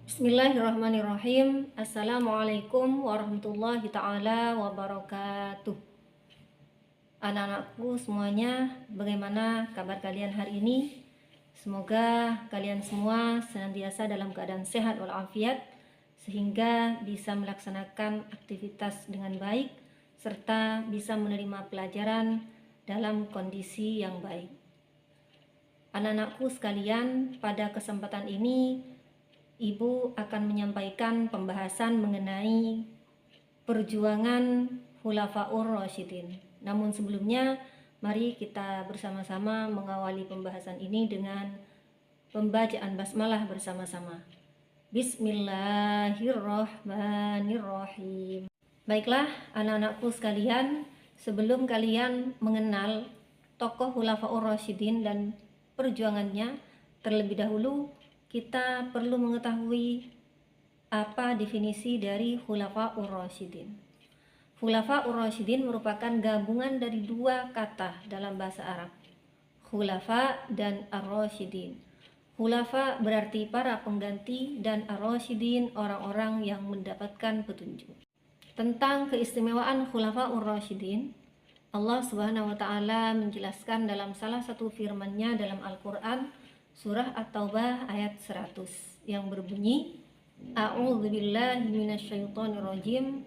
Bismillahirrahmanirrahim. Assalamualaikum warahmatullahi ta'ala wabarakatuh. Anak-anakku semuanya, bagaimana kabar kalian hari ini? Semoga kalian semua senantiasa dalam keadaan sehat walafiat, sehingga bisa melaksanakan aktivitas dengan baik, serta bisa menerima pelajaran dalam kondisi yang baik. Anak-anakku sekalian, pada kesempatan ini Ibu akan menyampaikan pembahasan mengenai perjuangan Khulafaur Rasyidin. Namun sebelumnya, mari kita bersama-sama mengawali pembahasan ini dengan pembacaan basmalah bersama-sama. Bismillahirrahmanirrahim. Baiklah anak-anakku sekalian, sebelum kalian mengenal tokoh Khulafaur Rasyidin dan perjuangannya, terlebih dahulu kita perlu mengetahui apa definisi dari Khulafaur Rasyidin. Khulafaur Rasyidin merupakan gabungan dari dua kata dalam bahasa Arab, khulafa dan ar-rasyidin. Khulafa berarti para pengganti dan ar-rasyidin orang-orang yang mendapatkan petunjuk. Tentang keistimewaan Khulafaur Rasyidin, Allah Subhanahu wa taala menjelaskan dalam salah satu firman-Nya dalam Al-Qur'an Surah At-Taubah ayat 100 yang berbunyi, A'udzubillahi minasyaitonirrajim,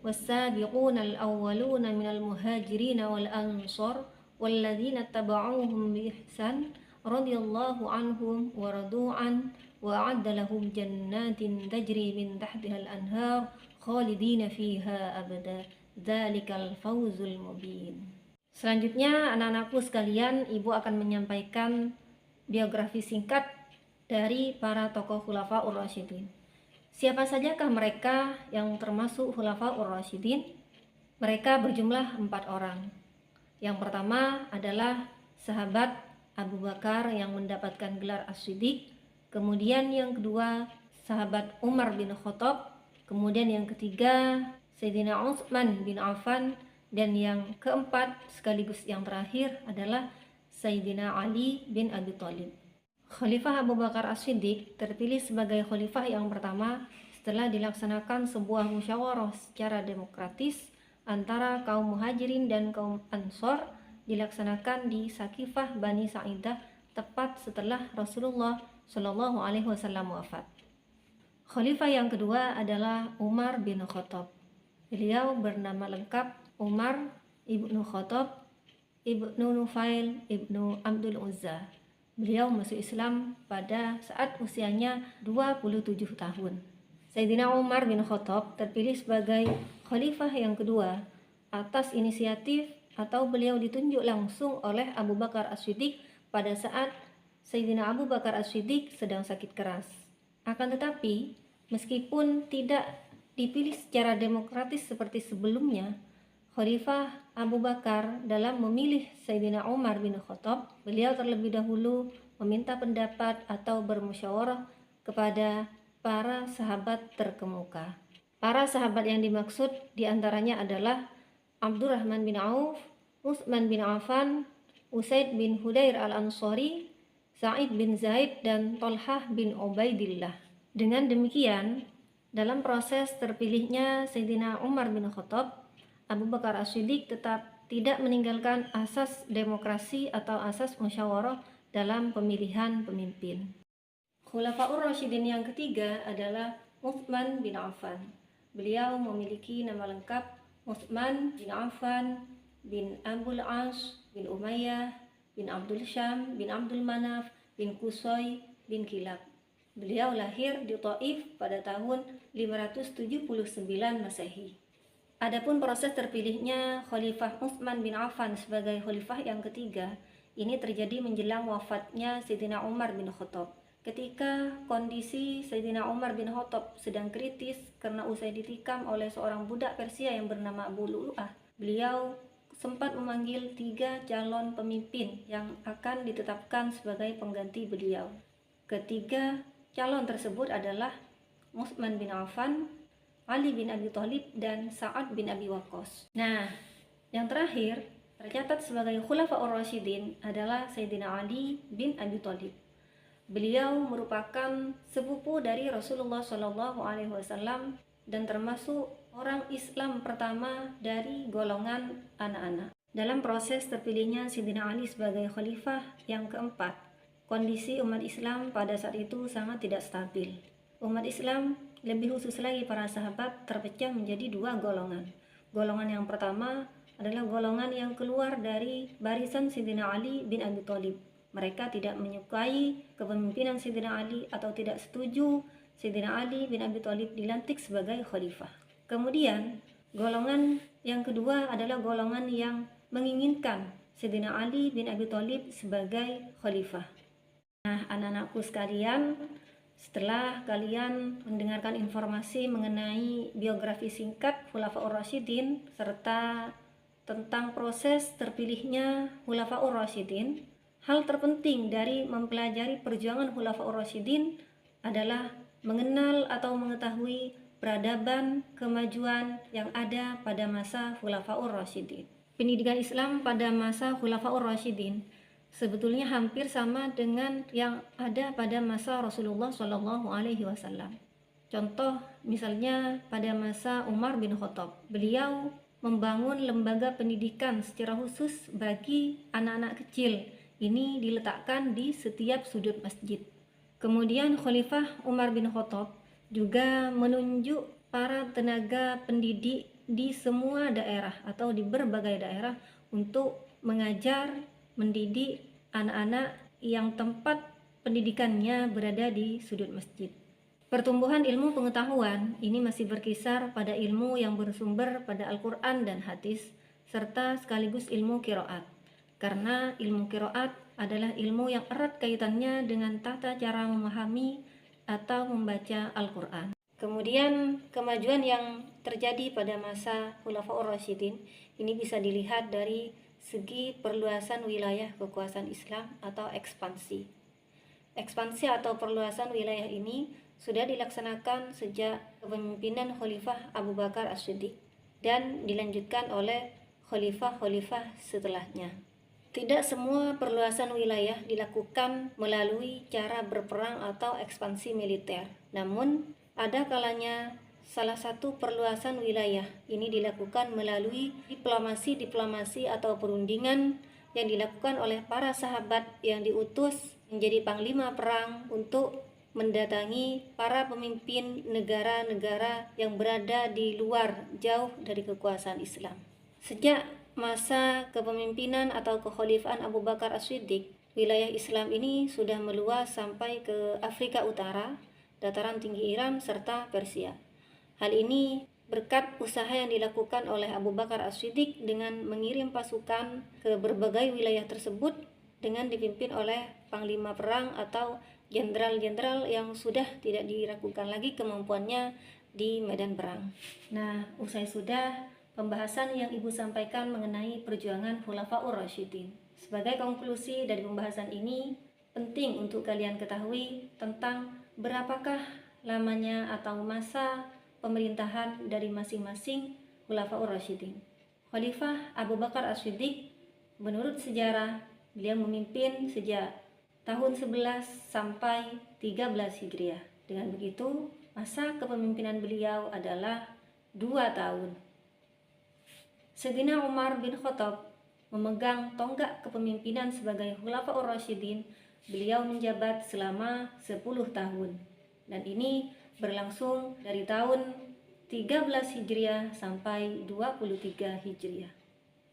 was-sabiqunal awwaluna minal muhajirin wal ansar walladzina tabauhum bi ihsan radhiyallahu anhum wa radu'an wa a'adda lahum jannatin tajri min tahtihal anhar khalidina fiha abada dzalikal fawzul mubin. Selanjutnya anak-anakku sekalian, Ibu akan menyampaikan biografi singkat dari para tokoh Khulafaur Rasyidin. Siapa sajakah mereka yang termasuk Khulafaur Rasyidin? Mereka berjumlah 4 orang. Yang pertama adalah sahabat Abu Bakar yang mendapatkan gelar As-Siddiq. Kemudian yang kedua sahabat Umar bin Khattab. Kemudian yang ketiga Sayyidina Utsman bin Affan. Dan yang keempat sekaligus yang terakhir adalah Sayyidina Ali bin Abi Thalib. Khalifah Abu Bakar As-Siddiq terpilih sebagai khalifah yang pertama setelah dilaksanakan sebuah musyawarah secara demokratis antara kaum Muhajirin dan kaum Ansor, dilaksanakan di Sakifah Bani Sa'idah tepat setelah Rasulullah Shallallahu alaihi wasallam wafat. Khalifah yang kedua adalah Umar bin Khattab. Beliau bernama lengkap Umar ibnu Khattab ibnu Nufail ibnu Abdul Uzza. Beliau masuk Islam pada saat usianya 27 tahun. Sayyidina Umar bin Khattab terpilih sebagai khalifah yang kedua atas inisiatif atau beliau ditunjuk langsung oleh Abu Bakar As-Siddiq pada saat Sayyidina Abu Bakar As-Siddiq sedang sakit keras. Akan tetapi, meskipun tidak dipilih secara demokratis seperti sebelumnya, Khalifah Abu Bakar dalam memilih Sayyidina Umar bin Khattab, beliau terlebih dahulu meminta pendapat atau bermusyawarah kepada para sahabat terkemuka. Para sahabat yang dimaksud diantaranya adalah Abdurrahman bin Auf, Utsman bin Affan, Usaid bin Hudair al-Ansari, Sa'id bin Zaid, dan Thalhah bin Ubaidillah. Dengan demikian, dalam proses terpilihnya Sayyidina Umar bin Khattab, Abu Bakar As-Siddiq tetap tidak meninggalkan asas demokrasi atau asas musyawarah dalam pemilihan pemimpin. Khulafaur Rasyidin yang ketiga adalah Utsman bin Affan. Beliau memiliki nama lengkap Utsman bin Affan bin Abul As bin Umayyah bin Abdul Syam bin Abdul Manaf bin Qusay bin Kilab. Beliau lahir di Taif pada tahun 579 Masehi. Adapun proses terpilihnya Khalifah Utsman bin Affan sebagai khalifah yang ketiga ini terjadi menjelang wafatnya Sayyidina Umar bin Khattab. Ketika kondisi Sayyidina Umar bin Khattab sedang kritis karena usai ditikam oleh seorang budak Persia yang bernama Abu Lu'lu'ah, beliau sempat memanggil 3 calon pemimpin yang akan ditetapkan sebagai pengganti beliau. Ketiga calon tersebut adalah Utsman bin Affan, Ali bin Abi Thalib, dan Sa'ad bin Abi Waqqas. Nah, yang terakhir tercatat sebagai Khulafaur Rasyidin adalah Sayyidina Ali bin Abi Thalib. Beliau merupakan sepupu dari Rasulullah SAW dan termasuk orang Islam pertama dari golongan anak-anak. Dalam proses terpilihnya Sayyidina Ali sebagai khalifah yang keempat, kondisi umat Islam pada saat itu sangat tidak stabil. Umat Islam, lebih khusus lagi para sahabat, terpecah menjadi dua golongan. Golongan yang pertama adalah golongan yang keluar dari barisan Sayyidina Ali bin Abi Thalib. Mereka tidak menyukai kepemimpinan Sayyidina Ali atau tidak setuju Sayyidina Ali bin Abi Thalib dilantik sebagai khalifah. Kemudian, golongan yang kedua adalah golongan yang menginginkan Sayyidina Ali bin Abi Thalib sebagai khalifah. Nah, anak-anakku sekalian, setelah kalian mendengarkan informasi mengenai biografi singkat Khulafaur Rasyidin serta tentang proses terpilihnya Khulafaur Rasyidin, hal terpenting dari mempelajari perjuangan Khulafaur Rasyidin adalah mengenal atau mengetahui peradaban kemajuan yang ada pada masa Khulafaur Rasyidin. Pendidikan Islam pada masa Khulafaur Rasyidin sebetulnya hampir sama dengan yang ada pada masa Rasulullah SAW. Contoh misalnya pada masa Umar bin Khattab, beliau membangun lembaga pendidikan secara khusus bagi anak-anak kecil. Ini diletakkan di setiap sudut masjid. Kemudian Khalifah Umar bin Khattab juga menunjuk para tenaga pendidik di semua daerah atau di berbagai daerah untuk mengajar, mendidik anak-anak yang tempat pendidikannya berada di sudut masjid. Pertumbuhan ilmu pengetahuan ini masih berkisar pada ilmu yang bersumber pada Al-Quran dan hadis, serta sekaligus ilmu qiraat. Karena ilmu qiraat adalah ilmu yang erat kaitannya dengan tata cara memahami atau membaca Al-Quran. Kemudian kemajuan yang terjadi pada masa Khulafaur Rasyidin ini bisa dilihat dari segi perluasan wilayah kekuasaan Islam atau ekspansi. Ekspansi atau perluasan wilayah ini sudah dilaksanakan sejak kepemimpinan Khalifah Abu Bakar As-Siddiq dan dilanjutkan oleh khalifah-khalifah setelahnya. Tidak semua perluasan wilayah dilakukan melalui cara berperang atau ekspansi militer. Namun, ada kalanya salah satu perluasan wilayah ini dilakukan melalui diplomasi atau perundingan yang dilakukan oleh para sahabat yang diutus menjadi panglima perang untuk mendatangi para pemimpin negara-negara yang berada di luar jauh dari kekuasaan Islam. Sejak masa kepemimpinan atau kekhalifahan Abu Bakar As-Siddiq, wilayah Islam ini sudah meluas sampai ke Afrika Utara, dataran tinggi Iran, serta Persia. Hal ini berkat usaha yang dilakukan oleh Abu Bakar As-Siddiq dengan mengirim pasukan ke berbagai wilayah tersebut dengan dipimpin oleh panglima perang atau jenderal-jenderal yang sudah tidak diragukan lagi kemampuannya di medan perang. Nah, usai sudah pembahasan yang Ibu sampaikan mengenai perjuangan Khulafaur Rasyidin. Sebagai konklusi dari pembahasan ini, penting untuk kalian ketahui tentang berapakah lamanya atau masa pemerintahan dari masing-masing Khulafaur Rasyidin. Khalifah Abu Bakar As-Siddiq, menurut sejarah, beliau memimpin sejak tahun 11 sampai 13 Hijriah. Dengan begitu, masa kepemimpinan beliau adalah 2 tahun. Sayyidina Umar bin Khattab memegang tonggak kepemimpinan sebagai Khulafaur Rasyidin. Beliau menjabat selama 10 tahun. Dan ini berlangsung dari tahun 13 Hijriah sampai 23 Hijriah.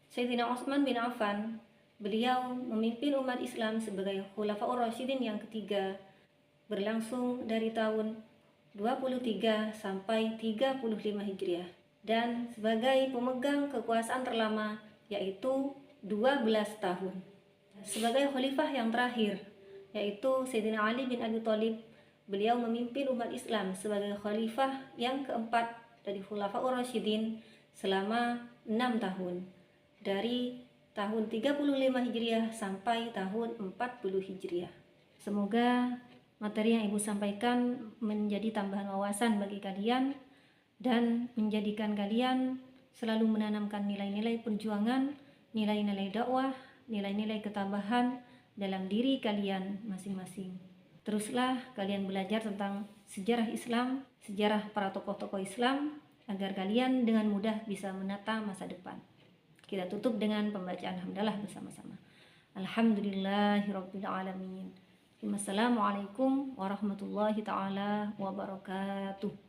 Sayyidina Utsman bin Affan, beliau memimpin umat Islam sebagai Khulafaur Rasyidin yang ketiga, berlangsung dari tahun 23 sampai 35 Hijriah. Dan sebagai pemegang kekuasaan terlama, yaitu 12 tahun. Sebagai khalifah yang terakhir, yaitu Sayyidina Ali bin Abi Thalib, beliau memimpin umat Islam sebagai khalifah yang keempat dari Khulafaur Rasyidin selama 6 tahun, dari tahun 35 Hijriah sampai tahun 40 Hijriah. Semoga materi yang Ibu sampaikan menjadi tambahan wawasan bagi kalian dan menjadikan kalian selalu menanamkan nilai-nilai perjuangan, nilai-nilai dakwah, nilai-nilai ketabahan dalam diri kalian masing-masing. Teruslah kalian belajar tentang sejarah Islam, sejarah para tokoh-tokoh Islam, agar kalian dengan mudah bisa menata masa depan. Kita tutup dengan pembacaan hamdalah bersama-sama. Alhamdulillahirabbil alamin. Wassalamualaikum warahmatullahi taala wabarakatuh.